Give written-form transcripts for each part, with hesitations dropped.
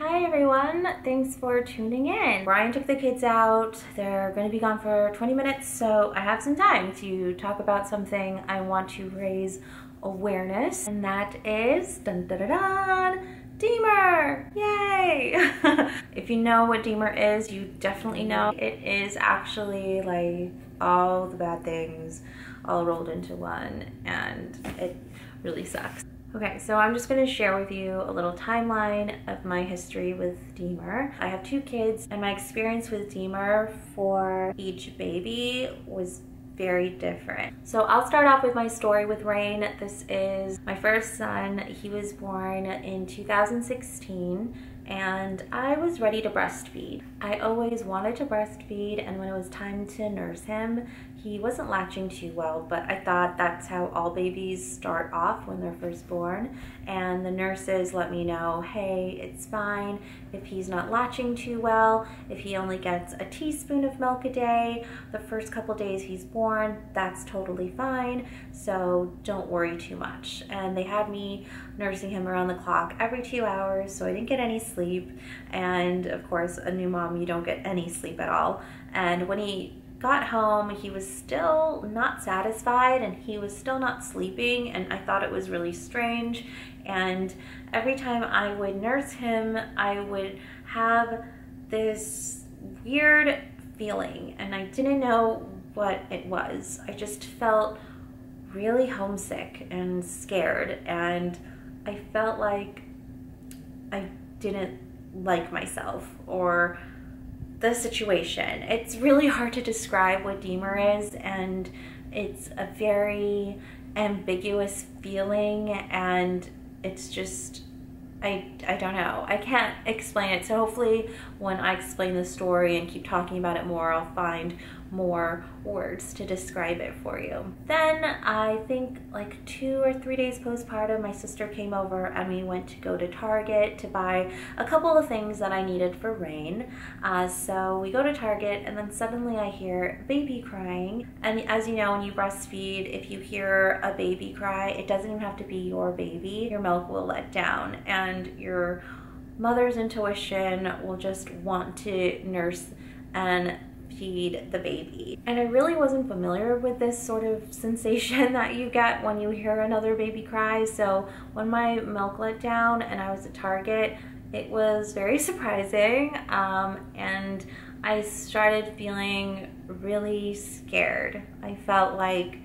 Hi everyone, thanks for tuning in. Brian took the kids out. They're going to be gone for 20 minutes, so I have some time to talk about something I want to raise awareness, and that is D-Mer! Yay! If you know what D-Mer is, you definitely know it is actually like all the bad things all rolled into one, and it really sucks. Okay, so I'm just gonna share with you a little timeline of my history with D-Mer. I have 2 kids, and my experience with D-Mer for each baby was very different. So I'll start off with my story with Rain. This is my first son. He was born in 2016, and I was ready to breastfeed. I always wanted to breastfeed, and when it was time to nurse him, he wasn't latching too well, but I thought that's how all babies start off when they're first born. And the nurses let me know, hey, it's fine if he's not latching too well, if he only gets a teaspoon of milk a day, the first couple days he's born, that's totally fine, so don't worry too much. And they had me nursing him around the clock every 2 hours, so I didn't get any sleep. And of course, a new mom, you don't get any sleep at all. And when he got home, he was still not satisfied and he was still not sleeping, and I thought it was really strange. And every time I would nurse him, I would have this weird feeling, and I didn't know what it was. I just felt really homesick and scared, and I felt like I didn't like myself or the situation. It's really hard to describe what D-Mer is, and it's a very ambiguous feeling, and it's just, I don't know. I can't explain it. So hopefully when I explain the story and keep talking about it more, I'll find more words to describe it for you. Then I think like 2 or 3 days postpartum, my sister came over and we went to go to Target to buy a couple of things that I needed for Rain. So we go to Target, and then suddenly I hear baby crying. And as you know, when you breastfeed, if you hear a baby cry, it doesn't even have to be your baby. Your milk will let down, and your mother's intuition will just want to nurse and feed the baby. And I really wasn't familiar with this sort of sensation that you get when you hear another baby cry. So when my milk let down and I was at Target, it was very surprising, and I started feeling really scared. I felt like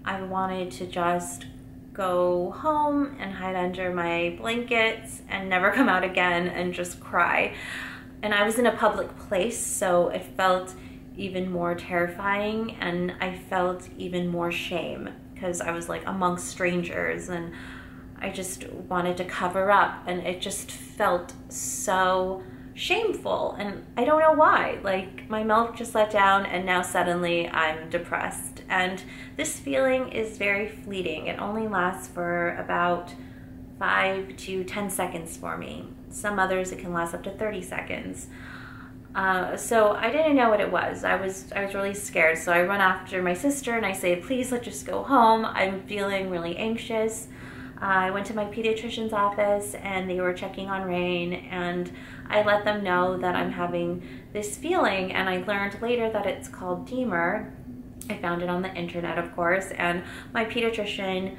I wanted to just go home and hide under my blankets and never come out again and just cry. And I was in a public place, so it felt even more terrifying, and I felt even more shame because I was like amongst strangers, and I just wanted to cover up, and it just felt so shameful, and I don't know why. Like, my milk just let down, and now suddenly I'm depressed, and this feeling is very fleeting. It only lasts for about 5 to 10 seconds for me. Some others it can last up to 30 seconds. So I didn't know what it was. I was really scared. So I run after my sister and I say, please, let's just go home. I'm feeling really anxious. I went to my pediatrician's office and they were checking on Rain, and I let them know that I'm having this feeling, and I learned later that it's called D-Mer. I found it on the internet, of course, and my pediatrician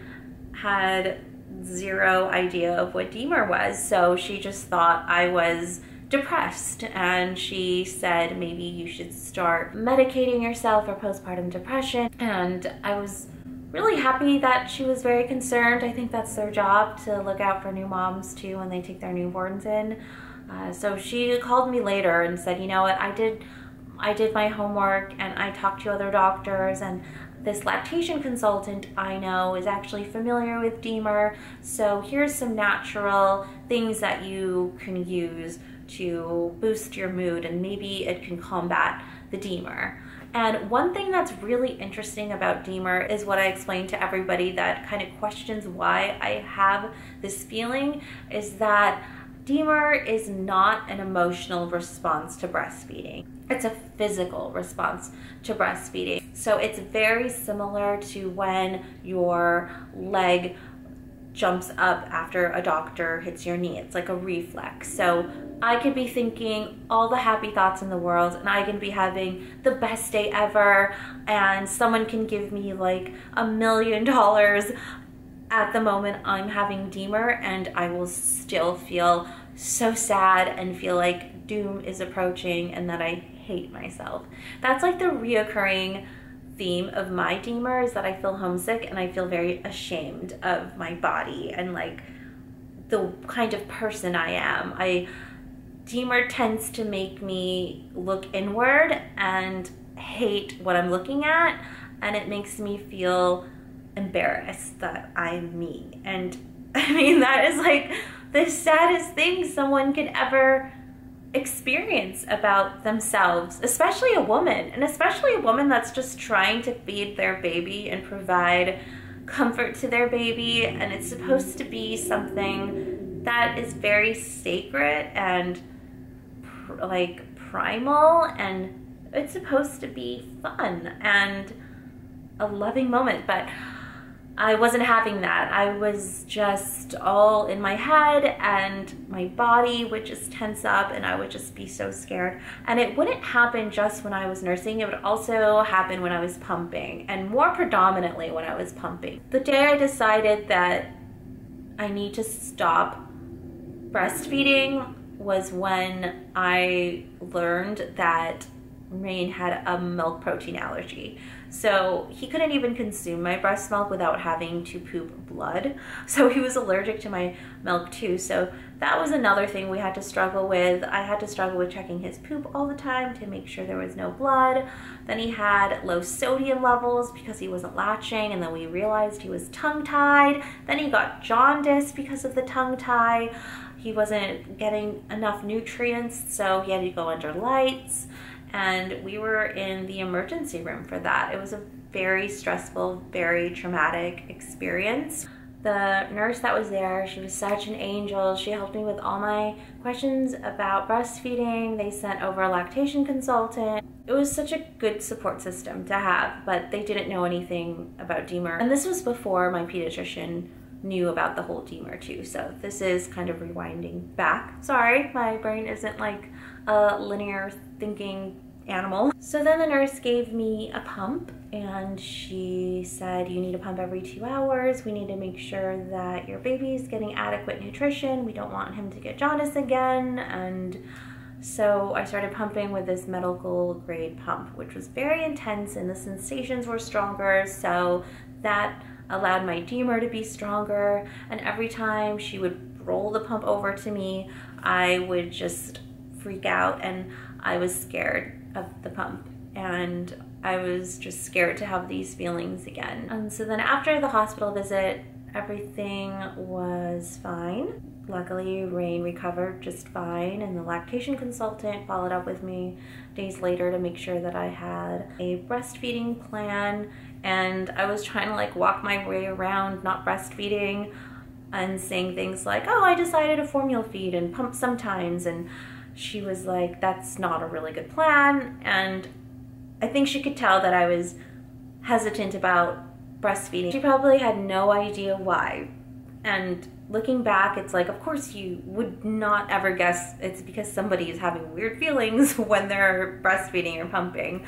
had zero idea of what D-Mer was, so she just thought I was depressed, and she said maybe you should start medicating yourself for postpartum depression. And I was really happy that she was very concerned. I think that's their job, to look out for new moms too when they take their newborns in. So she called me later and said, you know what, I did my homework and I talked to other doctors, and this lactation consultant I know is actually familiar with D-Mer, so here's some natural things that you can use to boost your mood, and maybe it can combat the D-Mer. And one thing that's really interesting about D-Mer is what I explained to everybody that kind of questions why I have this feeling, is that D-Mer is not an emotional response to breastfeeding. It's a physical response to breastfeeding. So it's very similar to when your leg jumps up after a doctor hits your knee. It's like a reflex. So I could be thinking all the happy thoughts in the world, and I can be having the best day ever, and someone can give me like $1 million at the moment I'm having D-Mer, and I will still feel so sad and feel like doom is approaching and that I hate myself. That's like the reoccurring theme of my D-Mer, is that I feel homesick and I feel very ashamed of my body and like the kind of person I am. D-Mer tends to make me look inward and hate what I'm looking at, and it makes me feel embarrassed that I'm me. And I mean, that is like the saddest thing someone could ever experience about themselves, especially a woman, and especially a woman that's just trying to feed their baby and provide comfort to their baby. And it's supposed to be something that is very sacred and like primal, and it's supposed to be fun and a loving moment, but I wasn't having that. I was just all in my head, and my body would just tense up and I would just be so scared. And it wouldn't happen just when I was nursing, it would also happen when I was pumping, and more predominantly when I was pumping. The day I decided that I need to stop breastfeeding was when I learned that Rain had a milk protein allergy. So he couldn't even consume my breast milk without having to poop blood. So he was allergic to my milk too. So that was another thing we had to struggle with. I had to struggle with checking his poop all the time to make sure there was no blood. Then he had low sodium levels because he wasn't latching, and then we realized he was tongue-tied. Then he got jaundice because of the tongue tie. He wasn't getting enough nutrients, so he had to go under lights. And we were in the emergency room for that. It was a very stressful, very traumatic experience. The nurse that was there, she was such an angel. She helped me with all my questions about breastfeeding. They sent over a lactation consultant. It was such a good support system to have, but they didn't know anything about D-Mer. And this was before my pediatrician knew about the whole D-Mer too. So this is kind of rewinding back. Sorry, my brain isn't like a linear thinking animal. So then the nurse gave me a pump, and she said, you need a pump every 2 hours. We need to make sure that your baby's getting adequate nutrition. We don't want him to get jaundice again. And so I started pumping with this medical grade pump, which was very intense, and the sensations were stronger. So that allowed my D-Mer to be stronger. And every time she would roll the pump over to me, I would just freak out, and I was scared of the pump, and I was just scared to have these feelings again. And so then after the hospital visit, everything was fine. Luckily, Rain recovered just fine, and the lactation consultant followed up with me days later to make sure that I had a breastfeeding plan. And I was trying to like walk my way around not breastfeeding and saying things like, oh, I decided to formula feed and pump sometimes. And she was like, that's not a really good plan. And I think she could tell that I was hesitant about breastfeeding. She probably had no idea why. And looking back, it's like, of course you would not ever guess it's because somebody is having weird feelings when they're breastfeeding or pumping.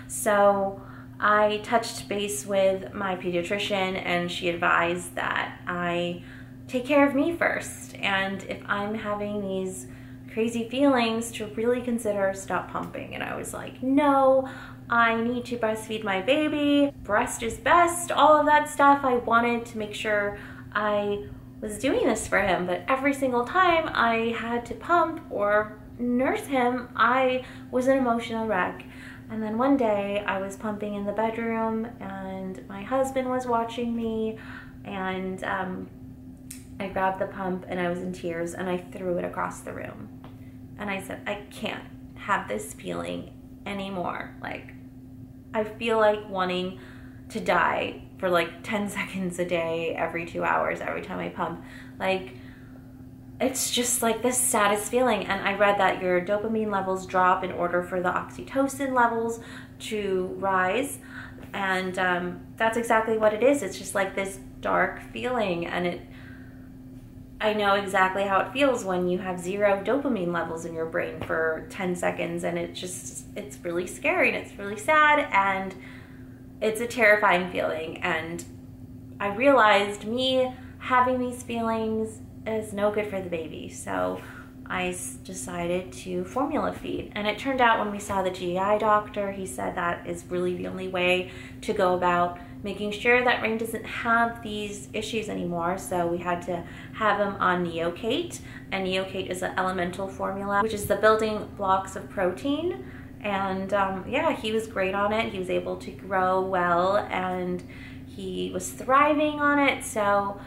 So I touched base with my pediatrician, and she advised that I take care of me first. And if I'm having these crazy feelings, to really consider stop pumping. And I was like, no, I need to breastfeed my baby. Breast is best, all of that stuff. I wanted to make sure I was doing this for him, but every single time I had to pump or nurse him, I was an emotional wreck. And then one day I was pumping in the bedroom, and my husband was watching me, and I grabbed the pump and I was in tears, and I threw it across the room. And I said, I can't have this feeling anymore. Like, I feel like wanting to die for like 10 seconds a day, every 2 hours, every time I pump. Like, it's just like the saddest feeling. And I read that your dopamine levels drop in order for the oxytocin levels to rise. And that's exactly what it is. It's just like this dark feeling, and I know exactly how it feels when you have 0 dopamine levels in your brain for 10 seconds, and it's really scary, and it's really sad, and it's a terrifying feeling. And I realized me having these feelings is no good for the baby. So I decided to formula feed. And it turned out when we saw the GI doctor, he said that is really the only way to go about making sure that Rain doesn't have these issues anymore. So we had to have him on Neocate. And Neocate is an elemental formula, which is the building blocks of protein. And yeah, he was great on it. He was able to grow well, and he was thriving on it. So,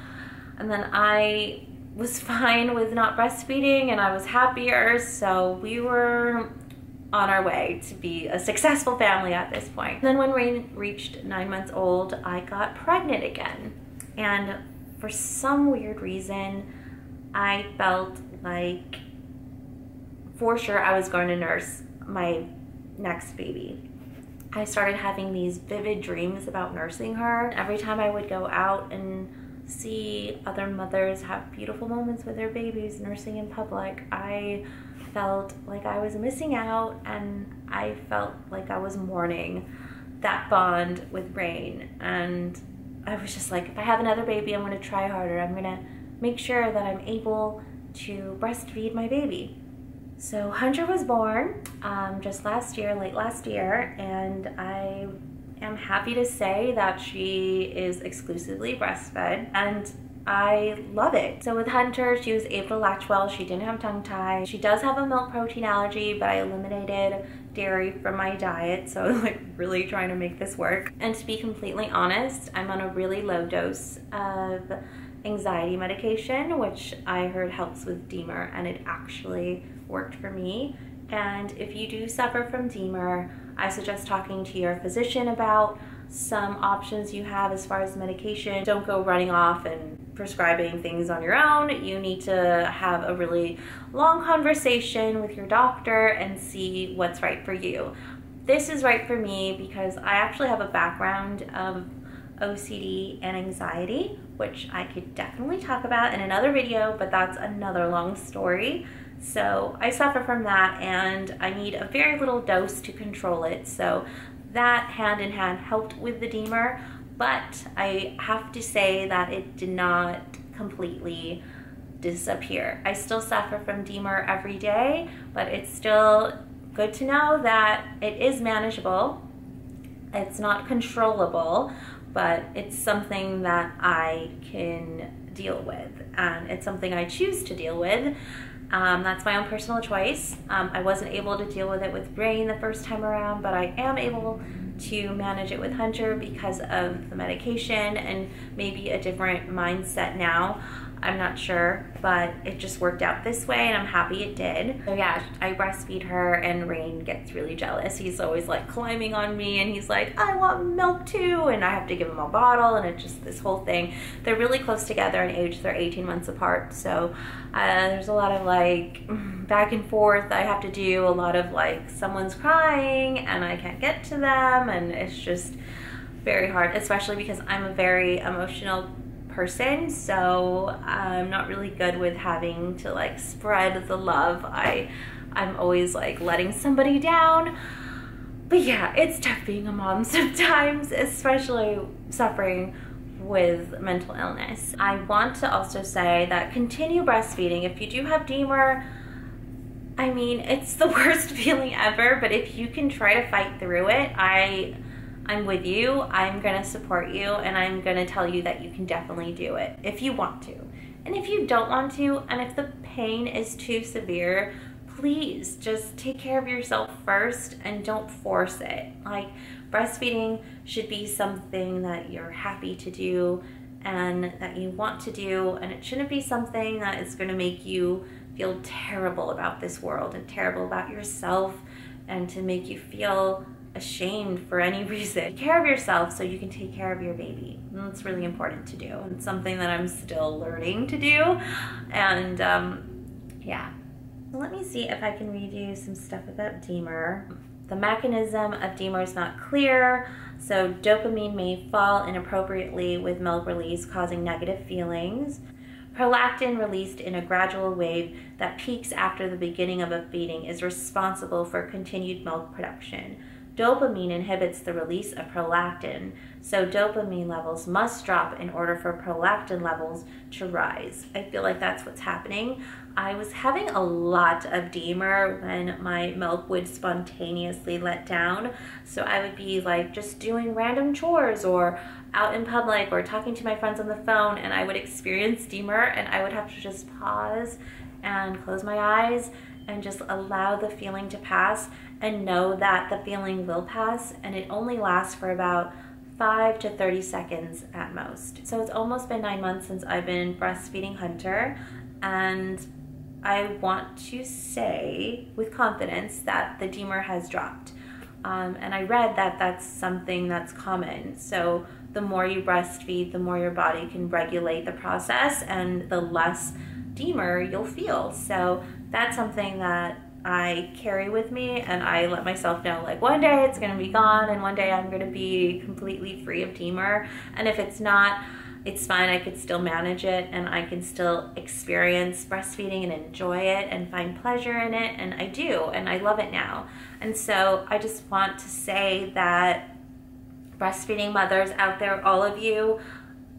and then I was fine with not breastfeeding, and I was happier. So we were on our way to be a successful family at this point. And then when Rain reached 9 months old, I got pregnant again. And for some weird reason, I felt like for sure I was going to nurse my next baby. I started having these vivid dreams about nursing her. Every time I would go out and see other mothers have beautiful moments with their babies nursing in public, I felt like I was missing out, and I felt like I was mourning that bond with Rain. And I was just like, if I have another baby, I'm going to try harder. I'm going to make sure that I'm able to breastfeed my baby. So Hunter was born just last year, late last year, and I am happy to say that she is exclusively breastfed, and I love it. So with Hunter, she was able to latch well. She didn't have tongue tie. She does have a milk protein allergy, but I eliminated dairy from my diet. So I was like really trying to make this work. And to be completely honest, I'm on a really low dose of anxiety medication, which I heard helps with D-Mer, and it actually worked for me. And if you do suffer from D-Mer, I suggest talking to your physician about some options you have as far as medication. Don't go running off and prescribing things on your own. You need to have a really long conversation with your doctor and see what's right for you. This is right for me because I actually have a background of OCD and anxiety, which I could definitely talk about in another video, but that's another long story. So I suffer from that, and I need a very little dose to control it. So that hand in hand helped with the D-Mer, but I have to say that it did not completely disappear. I still suffer from D-Mer every day, but it's still good to know that it is manageable. It's not controllable, but it's something that I can deal with, and it's something I choose to deal with. That's my own personal choice. I wasn't able to deal with it with Rain the first time around, but I am able to manage it with Hunter because of the medication and maybe a different mindset now. I'm not sure, but it just worked out this way, and I'm happy it did. So yeah, I breastfeed her, and Rain gets really jealous. He's always like climbing on me, and he's like, I want milk too, and I have to give him a bottle, and it's just this whole thing. They're really close together in age. They're 18 months apart, so there's a lot of like back and forth I have to do, a lot of like someone's crying and I can't get to them, and it's just very hard, especially because I'm a very emotional person, so I'm not really good with having to like spread the love. I'm always like letting somebody down. But yeah, it's tough being a mom sometimes, especially suffering with mental illness. I want to also say that continue breastfeeding. If you do have D-Mer, I mean, it's the worst feeling ever, but if you can try to fight through it, I'm with you. I'm gonna support you, and I'm gonna tell you that you can definitely do it if you want to. And if you don't want to, and if the pain is too severe, please just take care of yourself first and don't force it. Like, breastfeeding should be something that you're happy to do and that you want to do, and it shouldn't be something that is gonna make you feel terrible about this world and terrible about yourself and to make you feel ashamed for any reason. Take care of yourself so you can take care of your baby. And that's really important to do. It's something that I'm still learning to do. And yeah. So let me see if I can read you some stuff about D-Mer. The mechanism of D-Mer is not clear, so dopamine may fall inappropriately with milk release, causing negative feelings. Prolactin released in a gradual wave that peaks after the beginning of a feeding is responsible for continued milk production. Dopamine inhibits the release of prolactin, so dopamine levels must drop in order for prolactin levels to rise. I feel like that's what's happening. I was having a lot of D-Mer when my milk would spontaneously let down. So I would be like just doing random chores or out in public or talking to my friends on the phone, and I would experience D-Mer, and I would have to just pause and close my eyes and just allow the feeling to pass and know that the feeling will pass, and it only lasts for about 5 to 30 seconds at most. So it's almost been 9 months since I've been breastfeeding Hunter, and I want to say with confidence that the D-Mer has dropped. And I read that that's something that's common. So the more you breastfeed, the more your body can regulate the process and the less D-Mer you'll feel. So that's something that I carry with me, and I let myself know, like, one day it's gonna be gone and one day I'm gonna be completely free of D-Mer. And if it's not, it's fine. I could still manage it, and I can still experience breastfeeding and enjoy it and find pleasure in it, and I do, and I love it now. And so I just want to say that breastfeeding mothers out there, all of you,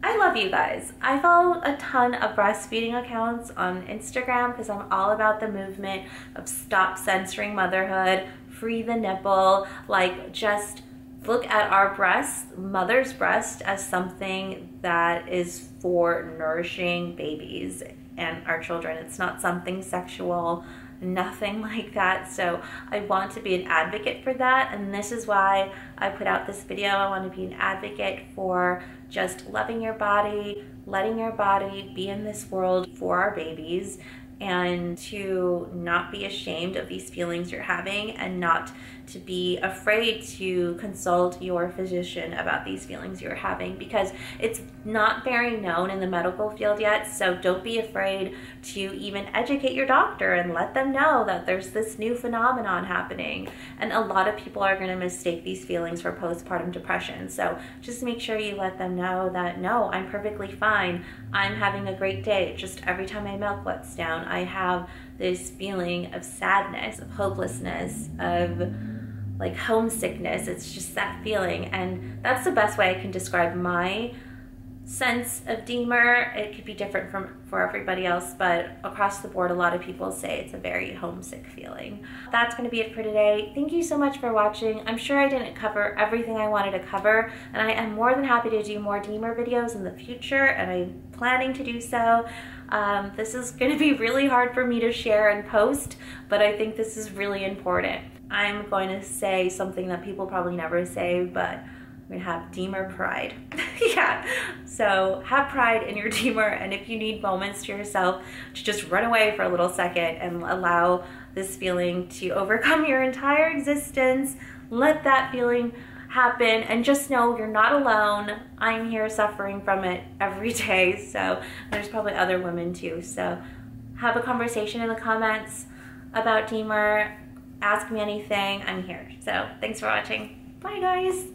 I love you guys. I follow a ton of breastfeeding accounts on Instagram because I'm all about the movement of stop censoring motherhood, free the nipple, like just look at our breast, mother's breast, as something that is for nourishing babies and our children. It's not something sexual, nothing like that. So I want to be an advocate for that, and this is why I put out this video. I want to be an advocate for just loving your body, letting your body be in this world for our babies, and to not be ashamed of these feelings you're having, and not to be afraid to consult your physician about these feelings you're having, because it's not very known in the medical field yet. So don't be afraid to even educate your doctor and let them know that there's this new phenomenon happening. And a lot of people are going to mistake these feelings for postpartum depression. So just make sure you let them know that, no, I'm perfectly fine. I'm having a great day. Just every time my milk lets down, I have this feeling of sadness, of hopelessness, of like homesickness. It's just that feeling, and that's the best way I can describe my sense of D-Mer. It could be different for everybody else, but across the board, a lot of people say it's a very homesick feeling. That's going to be it for today. Thank you so much for watching. I'm sure I didn't cover everything I wanted to cover, and I am more than happy to do more D-Mer videos in the future, and I'm planning to do so. This is going to be really hard for me to share and post, but I think this is really important. I'm going to say something that people probably never say, but I'm going to have D-Mer pride. Yeah, so have pride in your D-Mer, and if you need moments to yourself to just run away for a little second and allow this feeling to overcome your entire existence, let that feeling happen, and just know you're not alone. I'm here suffering from it every day, so there's probably other women too. So have a conversation in the comments about D-Mer. Ask me anything, I'm here. So thanks for watching. Bye guys.